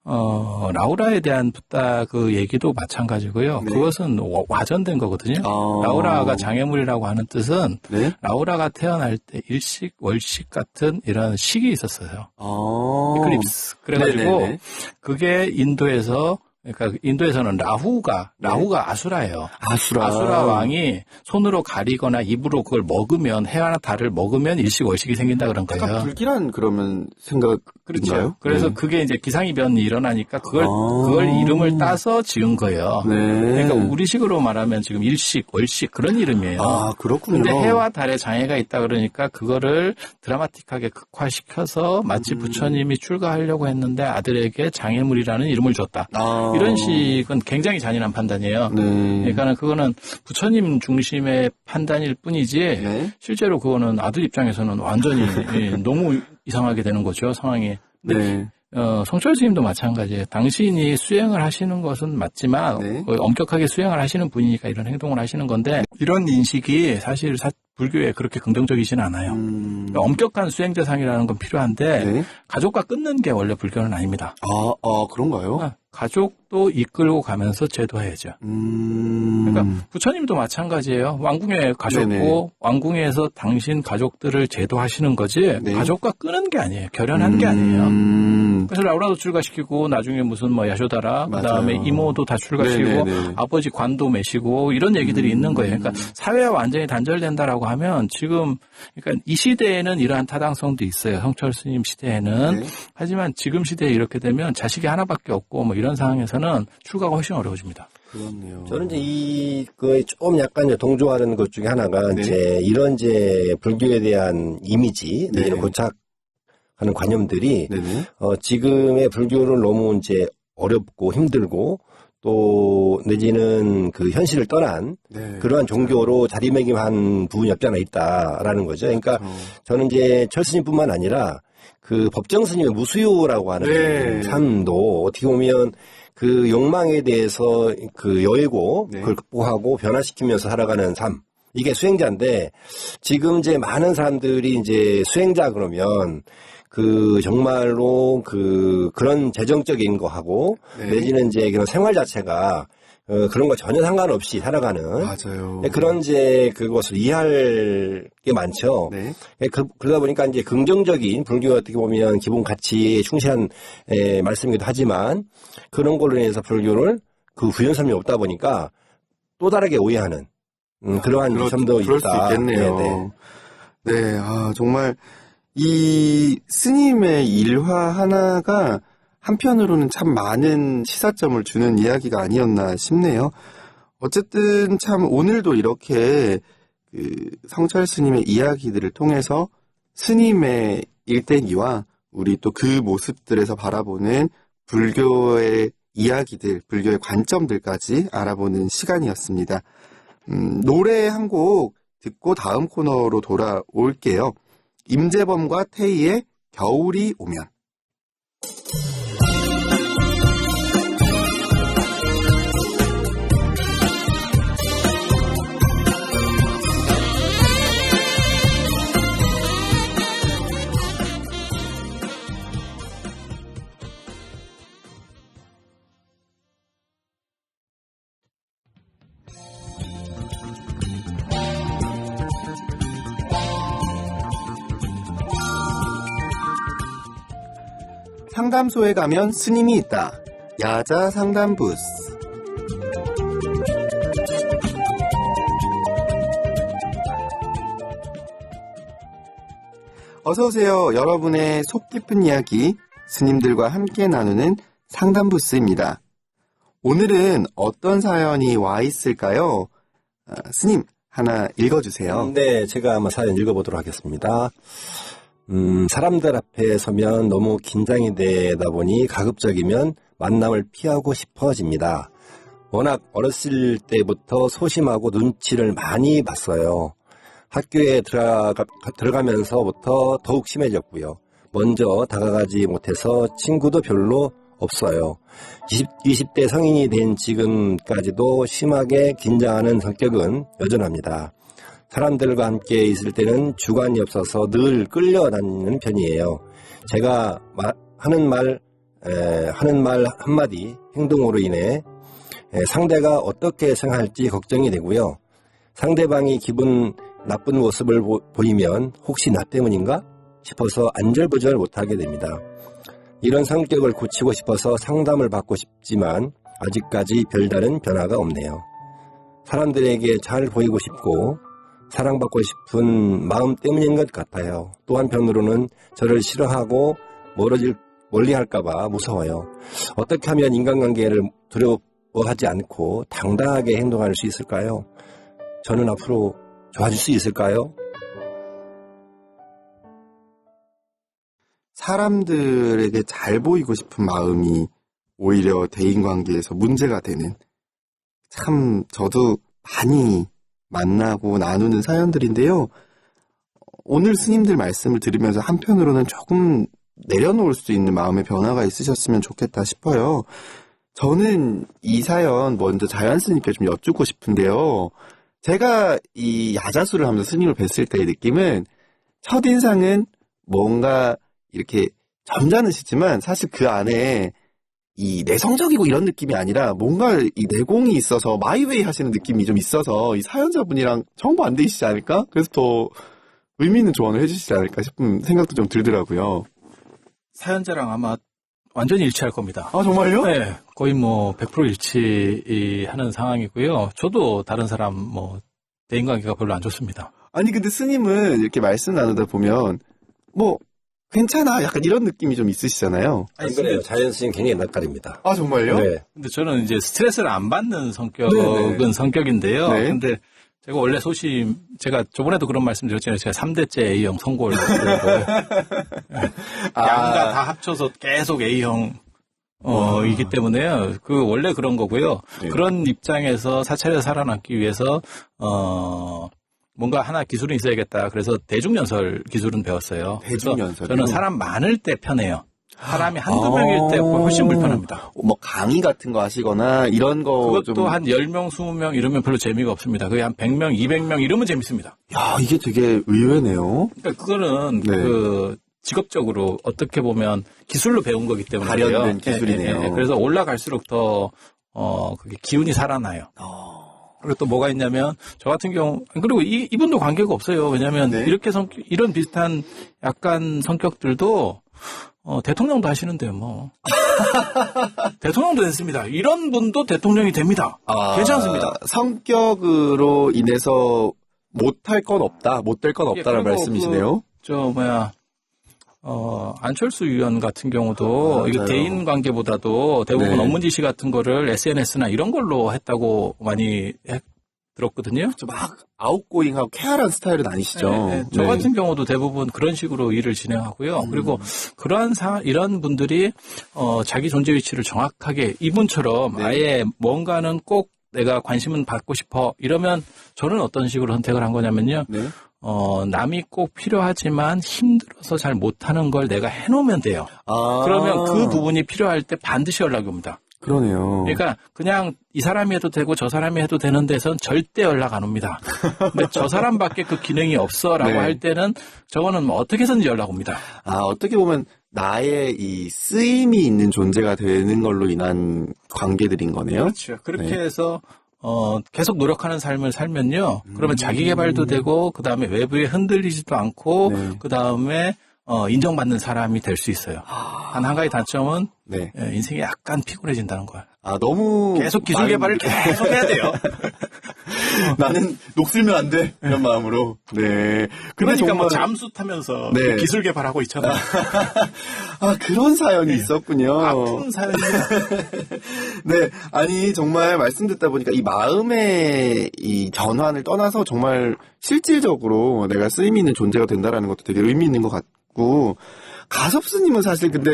라우라에 대한 붓다 그 얘기도 마찬가지고요. 네. 그것은 와전된 거거든요. 라우라가 장애물이라고 하는 뜻은 네. 라우라가 태어날 때 일식, 월식 같은 이런 식이 있었어요. 이클립스. 그래가지고 네네네. 그게 그러니까 인도에서는 라후가 아수라예요. 아수라 왕이 손으로 가리거나 입으로 그걸 먹으면 해와나 달을 먹으면 일식월식이 생긴다 그런 거예요. 약간 불길한 그러면 생각인가요? 그렇죠. 그래서 네. 그게 이제 기상이변이 일어나니까 그걸 이름을 따서 지은 거예요. 네. 그러니까 우리식으로 말하면 지금 일식, 월식 그런 이름이에요. 아, 그렇군요. 근데 해와 달에 장애가 있다 그러니까 그거를 드라마틱하게 극화시켜서 마치 부처님이 출가하려고 했는데 아들에게 장애물이라는 이름을 줬다. 이런 식은 굉장히 잔인한 판단이에요. 네. 그러니까 그거는 부처님 중심의 판단일 뿐이지 네. 실제로 그거는 아들 입장에서는 완전히 너무 이상하게 되는 거죠, 상황이. 네. 성철 스님도 마찬가지예요. 당신이 수행을 하시는 것은 맞지만 네. 거의 엄격하게 수행을 하시는 분이니까 이런 행동을 하시는 건데 이런 인식이 사실 불교에 그렇게 긍정적이지는 않아요. 그러니까 엄격한 수행자상이라는 건 필요한데 네. 가족과 끊는 게 원래 불교는 아닙니다. 그런가요? 가족도 이끌고 가면서 제도해야죠. 그러니까 부처님도 마찬가지예요. 왕궁에 가셨고 네네. 왕궁에서 당신 가족들을 제도하시는 거지 네. 가족과 끄는 게 아니에요. 결연한 게 아니에요. 그래서 라우라도 출가시키고 나중에 무슨 야쇼다라 그다음에 맞아요. 이모도 다 출가시키고 네네네. 아버지 관도 매시고 이런 얘기들이 있는 거예요. 그러니까 사회와 완전히 단절된다라고 하면 지금 그러니까 이 시대에는 이러한 타당성도 있어요. 성철 스님 시대에는. 네. 하지만 지금 시대에 이렇게 되면 자식이 하나밖에 없고 이런 상황에서는 출가가 훨씬 어려워집니다. 그렇네요. 저는 이제 이거에 좀 약간 이제 동조하는 것 중에 하나가 네. 이제 이런 이제 불교에 대한 이미지, 네. 이런 고착하는 관념들이 네네. 지금의 불교를 너무 이제 어렵고 힘들고 또 내지는 그 현실을 떠난 네. 그러한 종교로 자리매김한 부분이 없지 않아 있다라는 거죠. 그러니까 저는 이제 철스님뿐만 아니라 그 법정 스님의 무수요라고 하는 네. 삶도 어떻게 보면 그 욕망에 대해서 그 여의고 네. 그걸 극복하고 변화시키면서 살아가는 삶. 이게 수행자인데 지금 이제 많은 사람들이 이제 수행자 그러면 그 정말로 그런 재정적인 거 하고 네. 내지는 이제 그런 생활 자체가 그런 거 전혀 상관없이 살아가는 맞아요. 그런 이제 그것을 이해할 게 많죠. 네. 그러다 보니까 이제 긍정적인 불교 어떻게 보면 기본 가치에 충실한 말씀이기도 하지만 그런 걸로 인해서 불교를 그 구현섬이 없다 보니까 또 다르게 오해하는 그러한 점도 그럴 있다. 수 있겠네요. 네네. 네, 정말 이 스님의 일화 하나가 한편으로는 참 많은 시사점을 주는 이야기가 아니었나 싶네요. 어쨌든 참 오늘도 이렇게 그 성철 스님의 이야기들을 통해서 스님의 일대기와 우리 또 그 모습들에서 바라보는 불교의 이야기들, 불교의 관점들까지 알아보는 시간이었습니다. 노래 한 곡 듣고 다음 코너로 돌아올게요. 임재범과 태희의 겨울이 오면. 상담소에 가면 스님이 있다. 야자 상담 부스. 어서오세요. 여러분의 속 깊은 이야기 스님들과 함께 나누는 상담 부스입니다. 오늘은 어떤 사연이 와 있을까요? 스님 하나 읽어주세요. 네, 제가 한번 사연 읽어보도록 하겠습니다. 사람들 앞에 서면 너무 긴장이 되다 보니 가급적이면 만남을 피하고 싶어집니다. 워낙 어렸을 때부터 소심하고 눈치를 많이 봤어요. 학교에 들어가면서부터 더욱 심해졌고요. 먼저 다가가지 못해서 친구도 별로 없어요. 20대 성인이 된 지금까지도 심하게 긴장하는 성격은 여전합니다. 사람들과 함께 있을 때는 주관이 없어서 늘 끌려다니는 편이에요. 제가 하는 말 한마디 행동으로 인해 상대가 어떻게 생각할지 걱정이 되고요. 상대방이 기분 나쁜 모습을 보이면 혹시 나 때문인가 싶어서 안절부절 못하게 됩니다. 이런 성격을 고치고 싶어서 상담을 받고 싶지만 아직까지 별다른 변화가 없네요. 사람들에게 잘 보이고 싶고 사랑받고 싶은 마음 때문인 것 같아요. 또 한편으로는 저를 싫어하고 멀리할까봐 무서워요. 어떻게 하면 인간관계를 두려워하지 않고 당당하게 행동할 수 있을까요? 저는 앞으로 좋아질 수 있을까요? 사람들에게 잘 보이고 싶은 마음이 오히려 대인관계에서 문제가 되는, 참 저도 많이 만나고 나누는 사연들인데요. 오늘 스님들 말씀을 들으면서 한편으로는 조금 내려놓을 수 있는 마음의 변화가 있으셨으면 좋겠다 싶어요. 저는 이 사연 먼저 자연 스님께 좀 여쭙고 싶은데요. 제가 이 야자수를 하면서 스님을 뵀을 때의 느낌은 첫인상은 뭔가 이렇게 점잖으시지만 사실 그 안에 이 내성적이고 이런 느낌이 아니라 뭔가 이 내공이 있어서 마이웨이 하시는 느낌이 좀 있어서 이 사연자분이랑 정보 안 되시지 않을까? 그래서 더 의미 있는 조언을 해주시지 않을까 싶은 생각도 좀 들더라고요. 사연자랑 아마 완전히 일치할 겁니다. 아, 정말요? 네, 거의 100% 일치하는 상황이고요. 저도 다른 사람 대인관계가 별로 안 좋습니다. 아니 근데 스님은 이렇게 말씀 나누다 보면 괜찮아 약간 이런 느낌이 좀 있으시잖아요. 안 그래요. 자연 스님 굉장히 낯가립니다. 아, 정말요? 네. 근데 저는 이제 스트레스를 안 받는 성격은 네네. 성격인데요. 네. 근데 제가 원래 제가 저번에도 그런 말씀 드렸잖아요. 제가 3대째 A형 선고를 양가 다 합쳐서 계속 A형 이기 때문에요. 원래 그런 거고요. 네. 그런 입장에서 사찰에서 살아남기 위해서 뭔가 하나 기술은 있어야겠다. 그래서 대중연설 기술은 배웠어요. 대중연설이요? 그래서 저는 사람 많을 때 편해요. 사람이 한두 명일 때 훨씬 불편합니다. 강의 같은 거 하시거나 이런 거 그것도 좀. 한 10명, 20명 이러면 별로 재미가 없습니다. 그게 한 100명, 200명 이러면 재밌습니다. 야, 이게 되게 의외네요. 그러니까 그거는 네. 직업적으로 어떻게 보면 기술로 배운 거기 때문에 발현된 기술이네요. 그래서 올라갈수록 더 그게 기운이 살아나요. 그리고 또 뭐가 있냐면 저 같은 경우 그리고 이분도 관계가 없어요. 왜냐하면 네. 이런 비슷한 약간 성격들도 대통령도 하시는데요, 대통령도 됐습니다. 이런 분도 대통령이 됩니다. 괜찮습니다. 성격으로 인해서 못할 건 없다, 못 될 건 없다는 그리고 말씀이시네요. 안철수 의원 같은 경우도 이거 맞아요. 대인 관계보다도 대부분 네. 업무 지시 같은 거를 SNS나 이런 걸로 했다고 많이 들었거든요. 막 아웃고잉하고 쾌활한 스타일은 아니시죠. 네, 저 네. 같은 경우도 대부분 그런 식으로 일을 진행하고요. 그리고 이런 분들이 자기 존재 위치를 정확하게 이분처럼 네. 아예 뭔가는 꼭 내가 관심은 받고 싶어. 이러면 저는 어떤 식으로 선택을 한 거냐면요. 네. 남이 꼭 필요하지만 힘들어서 잘 못하는 걸 내가 해놓으면 돼요. 아. 그러면 그 부분이 필요할 때 반드시 연락이 옵니다. 그러네요. 그러니까 그냥 이 사람이 해도 되고 저 사람이 해도 되는 데선 절대 연락 안 옵니다. 근데 저 사람밖에 그 기능이 없어라고 네. 할 때는 저거는 뭐 어떻게 해서든지 연락 옵니다. 아, 어떻게 보면 나의 이 쓰임이 있는 존재가 되는 걸로 인한 관계들인 거네요. 그렇죠. 그렇게 네. 해서 계속 노력하는 삶을 살면요. 그러면 자기 개발도 되고 그다음에 외부에 흔들리지도 않고 네. 그다음에 인정받는 사람이 될 수 있어요. 한 가지 단점은 네. 인생이 약간 피곤해진다는 거야. 아, 너무 계속 기술 개발을 계속 해야 돼요. 나는 녹슬면 안 돼. 이런 마음으로. 네. 근데 그러니까 정말 뭐 잠수 타면서 네. 기술 개발하고 있잖아요. 아, 그런 사연이 있었군요. 아픈 사연입니다. 네. 아니, 정말 말씀 듣다 보니까 이 마음의 이 전환을 떠나서 정말 실질적으로 내가 쓰임 있는 존재가 된다라는 것도 되게 의미 있는 것 같고, 가섭스님은 사실 근데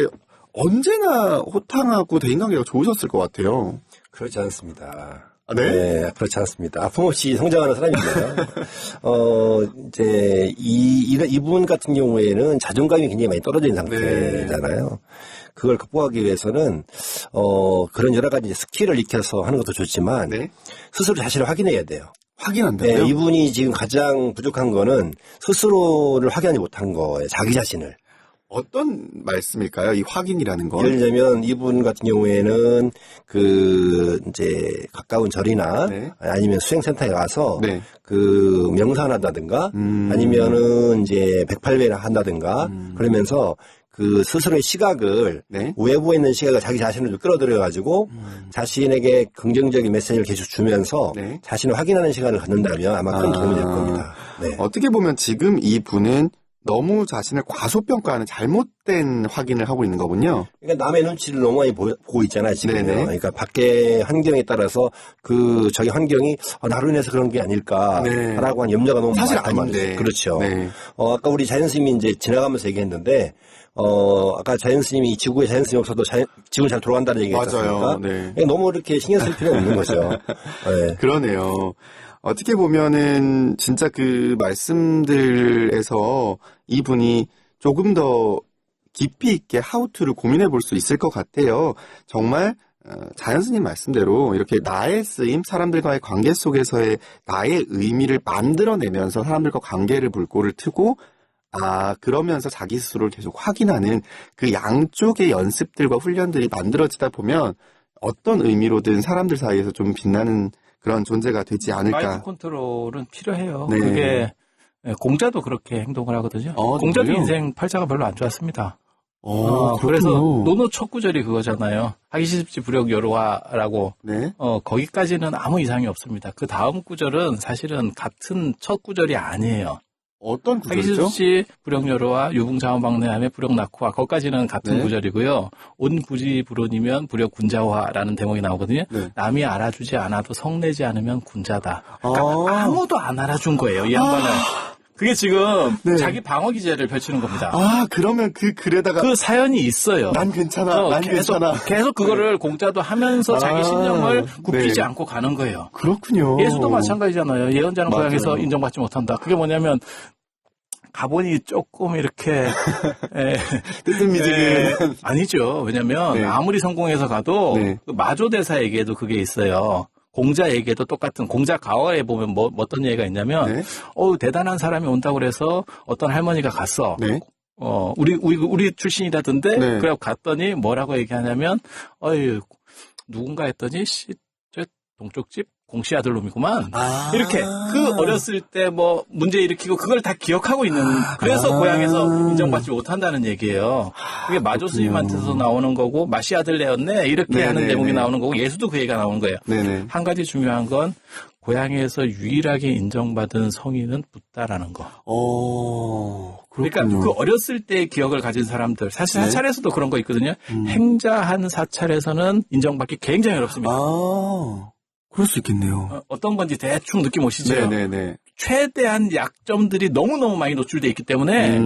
언제나 호탕하고 대인관계가 좋으셨을 것 같아요. 그렇지 않습니다. 아, 네? 네, 그렇지 않습니다. 아픔없이 성장하는 사람입니다. 이제, 이분 같은 경우에는 자존감이 굉장히 많이 떨어진 상태잖아요. 그걸 극복하기 위해서는, 그런 여러 가지 스킬을 익혀서 하는 것도 좋지만, 네. 스스로 자신을 확인해야 돼요. 확인한다고요? 네, 이분이 지금 가장 부족한 거는 스스로를 확인하지 못한 거예요. 자기 자신을. 어떤 말씀일까요? 이 확인이라는 건. 예를 들면 이분 같은 경우에는 이제 가까운 절이나 네. 아니면 수행센터에 가서 네. 그 명상한다든가 아니면은 이제 108배를 한다든가 그러면서 그 스스로의 시각을 네. 외부에 있는 시각을 자기 자신을 좀 끌어들여 가지고 자신에게 긍정적인 메시지를 계속 주면서 네. 자신을 확인하는 시간을 갖는다면 아마 큰 도움이 될 겁니다. 네. 어떻게 보면 지금 이 분은 너무 자신을 과소평가하는 잘못된 확인을 하고 있는 거군요. 그러니까 남의 눈치를 너무 많이 보고 있잖아요, 지금. 네네. 그러니까 밖에 환경에 따라서 저기 환경이 나로 인해서 그런 게 아닐까라고 네. 하는 염려가 너무 사실 많단 아닌데. 말이에요. 그렇죠. 네. 아까 우리 자연스님이 이제 지나가면서 얘기했는데, 아까 자연스님이 이 지구에 자연스님이 없어도 지구는 잘 돌아간다는 얘기가 맞아요. 있었으니까. 네. 그러니까 너무 이렇게 신경 쓸 필요는 없는 거죠. 네. 그러네요. 어떻게 보면은 진짜 그 말씀들에서 이분이 조금 더 깊이 있게 하우투를 고민해 볼 수 있을 것 같아요. 정말 자연스님 말씀대로 이렇게 나의 쓰임, 사람들과의 관계 속에서의 나의 의미를 만들어내면서 사람들과 관계를 물꼬를 트고 그러면서 자기 스스로를 계속 확인하는 그 양쪽의 연습들과 훈련들이 만들어지다 보면 어떤 의미로든 사람들 사이에서 좀 빛나는 그런 존재가 되지 않을까. 마이크 컨트롤은 필요해요. 네. 그게 공자도 그렇게 행동을 하거든요. 공자도 정말요? 인생 팔자가 별로 안 좋았습니다. 그렇군요. 그래서 노노 첫 구절이 그거잖아요. 하기 쉽지 불역 여로화라고. 네. 거기까지는 아무 이상이 없습니다. 그 다음 구절은 사실은 같은 첫 구절이 아니에요. 어떤 하기 구절이죠? 쉽지 불역 여로화 유붕자원방내함에 불역 낙후화. 거기까지는 같은 네. 구절이고요. 온구지불온이면 불역 군자화라는 대목이 나오거든요. 네. 남이 알아주지 않아도 성내지 않으면 군자다. 그러니까 아무도 안 알아준 거예요. 이 양반은. 그게 지금 네. 자기 방어 기제를 펼치는 겁니다. 그러면 그 글에다가 그 사연이 있어요. 난 괜찮아, 난 괜찮아. 계속 그거를 공자도 하면서 자기 신념을 굽히지 네. 않고 가는 거예요. 그렇군요. 예수도 마찬가지잖아요. 예언자는 맞아요. 고향에서 인정받지 못한다. 그게 뭐냐면 가본이 조금 이렇게 뜨뜻미지근. 아니죠. 왜냐면 네. 아무리 성공해서 가도 네. 그 마조대사에게도 그게 있어요. 공자에게도 똑같은 공자 가어에 보면 어떤 얘기가 있냐면 네. 대단한 사람이 온다고 그래서 어떤 할머니가 갔어. 네. 우리 출신이라던데 네. 그래 갔더니 뭐라고 얘기하냐면 누군가 했더니 저 동쪽 집 공씨 아들놈이구만. 이렇게 그 어렸을 때 문제 일으키고 그걸 다 기억하고 있는 그래서 고향에서 인정받지 못한다는 얘기예요. 그게 마조 스님한테서 나오는 거고 마시 아들내였네 이렇게 하는 네네네. 대목이 나오는 거고 예수도 그 얘기가 나오는 거예요. 네네. 한 가지 중요한 건 고향에서 유일하게 인정받은 성인은 붓다라는 거. 그러니까 그렇군요. 그 어렸을 때의 기억을 가진 사람들 사실 네. 사찰에서도 그런 거 있거든요. 행자한 사찰에서는 인정받기 굉장히 어렵습니다. 그럴 수 있겠네요. 어떤 건지 대충 느낌 오시죠? 네네네. 최대한 약점들이 너무너무 많이 노출되어 있기 때문에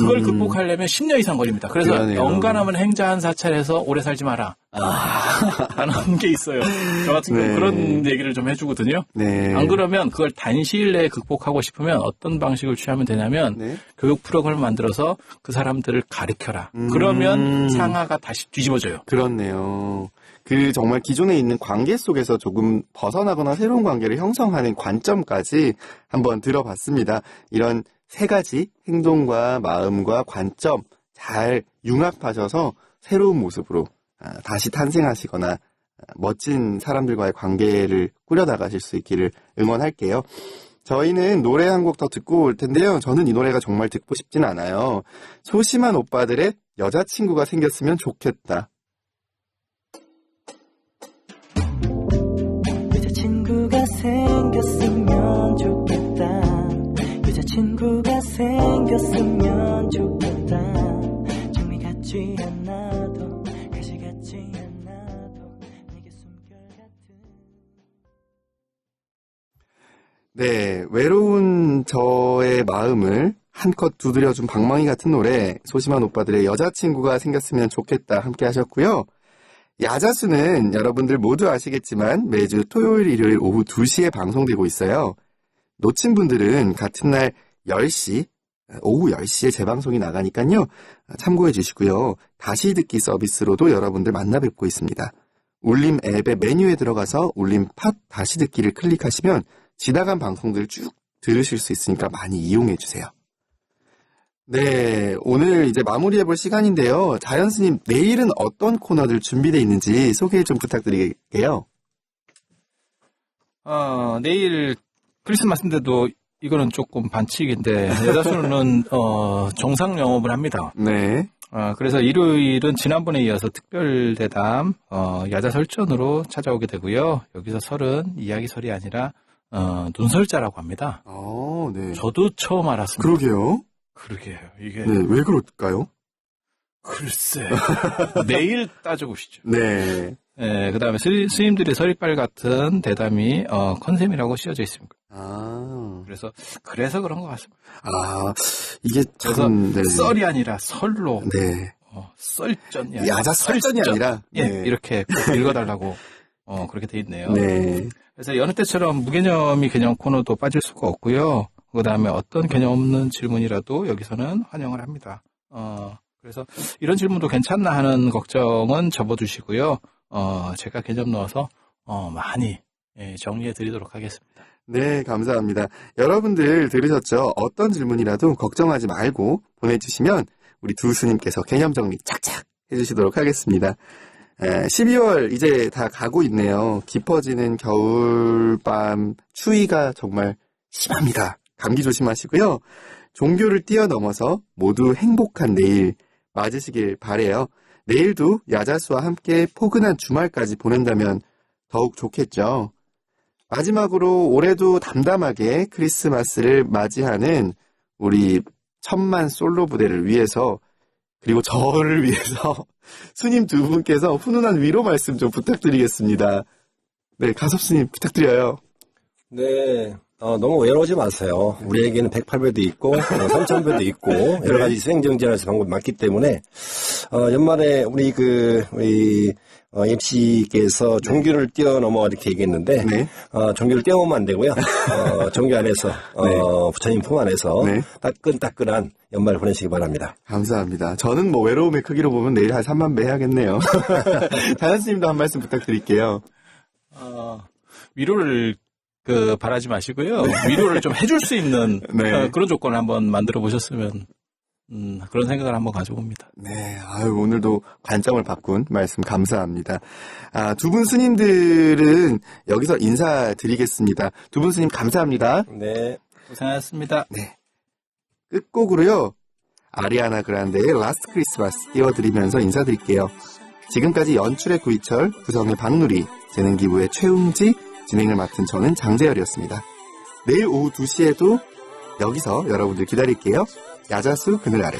그걸 극복하려면 10년 이상 걸립니다. 그래서 그러네요. 영간하면 행자한 사찰에서 오래 살지 마라. 라는 게 있어요. 저 같은 경우 네. 그런 얘기를 좀 해주거든요. 네. 안 그러면 그걸 단시일 내에 극복하고 싶으면 어떤 방식을 취하면 되냐면 네. 교육 프로그램을 만들어서 그 사람들을 가르쳐라. 그러면 상하가 다시 뒤집어져요. 그렇네요. 그 정말 기존에 있는 관계 속에서 조금 벗어나거나 새로운 관계를 형성하는 관점까지 한번 들어봤습니다. 이런 세 가지 행동과 마음과 관점 잘 융합하셔서 새로운 모습으로 다시 탄생하시거나 멋진 사람들과의 관계를 꾸려나가실 수 있기를 응원할게요. 저희는 노래 한 곡 더 듣고 올 텐데요. 저는 이 노래가 정말 듣고 싶진 않아요. 소심한 오빠들의 여자친구가 생겼으면 좋겠다. 여자친구가 생겼으면 좋겠다. 여자친구가 생겼으면 좋겠다. 정리 같지 않아도 가시 같지 않아도 내게 숨결 같은. 네, 외로운 저의 마음을 한껏 두드려준 방망이 같은 노래, 소심한 오빠들의 여자친구가 생겼으면 좋겠다 함께 하셨고요. 야자수는 여러분들 모두 아시겠지만 매주 토요일, 일요일 오후 2시에 방송되고 있어요. 놓친 분들은 같은 날 10시, 오후 10시에 재방송이 나가니까요. 참고해 주시고요. 다시 듣기 서비스로도 여러분들 만나 뵙고 있습니다. 울림 앱의 메뉴에 들어가서 울림 팟 다시 듣기를 클릭하시면 지나간 방송들 쭉 들으실 수 있으니까 많이 이용해 주세요. 네, 오늘 이제 마무리해볼 시간인데요. 자연스님, 내일은 어떤 코너들 준비되어 있는지 소개 좀 부탁드릴게요. 내일 크리스마스인데도 이거는 조금 반칙인데 여자수는 정상 영업을 합니다. 네. 그래서 일요일은 지난번에 이어서 특별 대담 야자설전으로 찾아오게 되고요. 여기서 설은 이야기설이 아니라 눈설자라고 합니다. 네. 저도 처음 알았습니다. 그러게요. 그러게요. 이게 네, 왜 그럴까요? 글쎄 내일 따져보시죠. 네. 네, 그다음에 스님들의 서리빨 같은 대담이 컨셉이라고 씌워져 있습니다. 그래서 그런 것 같습니다. 이게 그래서 참, 네. 썰이 아니라 설로 네. 썰전이 아니라 야자 설전이 아니라. 예, 네. 이렇게 꼭 읽어달라고 그렇게 돼 있네요. 네. 그래서 여느 때처럼 무개념이 개념 코너도 빠질 수가 없고요. 그 다음에 어떤 개념 없는 질문이라도 여기서는 환영을 합니다. 그래서 이런 질문도 괜찮나 하는 걱정은 접어두시고요. 제가 개념 넣어서 많이 정리해 드리도록 하겠습니다. 네, 감사합니다. 여러분들 들으셨죠? 어떤 질문이라도 걱정하지 말고 보내주시면 우리 두 스님께서 개념 정리 착착 해주시도록 하겠습니다. 12월 이제 다 가고 있네요. 깊어지는 겨울밤 추위가 정말 심합니다. 감기 조심하시고요. 종교를 뛰어넘어서 모두 행복한 내일 맞으시길 바래요. 내일도 야자수와 함께 포근한 주말까지 보낸다면 더욱 좋겠죠. 마지막으로 올해도 담담하게 크리스마스를 맞이하는 우리 1000만 솔로 부대를 위해서 그리고 저를 위해서 스님 두 분께서 훈훈한 위로 말씀 좀 부탁드리겠습니다. 네, 가섭스님 부탁드려요. 네. 너무 외로우지 마세요. 우리에게는 108배도 있고, 3000배도 있고, 여러 가지 수행정진에서 방법이 많기 때문에, 연말에 우리 MC께서 종교를 뛰어넘어 이렇게 얘기했는데, 네. 종교를 뛰어넘으면 안 되고요. 종교 안에서, 부처님 품 안에서, 네. 따끈따끈한 연말을 보내시기 바랍니다. 감사합니다. 저는 뭐 외로움의 크기로 보면 내일 한 3만 배 해야겠네요. 자연스님도 한 말씀 부탁드릴게요. 위로를 바라지 마시고요. 위로를 좀 해줄 수 있는 네. 그런 조건을 한번 만들어 보셨으면 그런 생각을 한번 가져봅니다. 네, 오늘도 관점을 바꾼 말씀 감사합니다. 두 분 스님들은 여기서 인사드리겠습니다. 두 분 스님 감사합니다. 네. 고생하셨습니다. 네. 끝곡으로요, 아리아나 그란데의 라스트 크리스마스 띄워드리면서 인사드릴게요. 지금까지 연출의 구이철, 구성의 박누리, 재능기부의 최웅지, 진행을 맡은 저는 장재열이었습니다. 내일 오후 2시에도 여기서 여러분들 기다릴게요. 야자수 그늘 아래.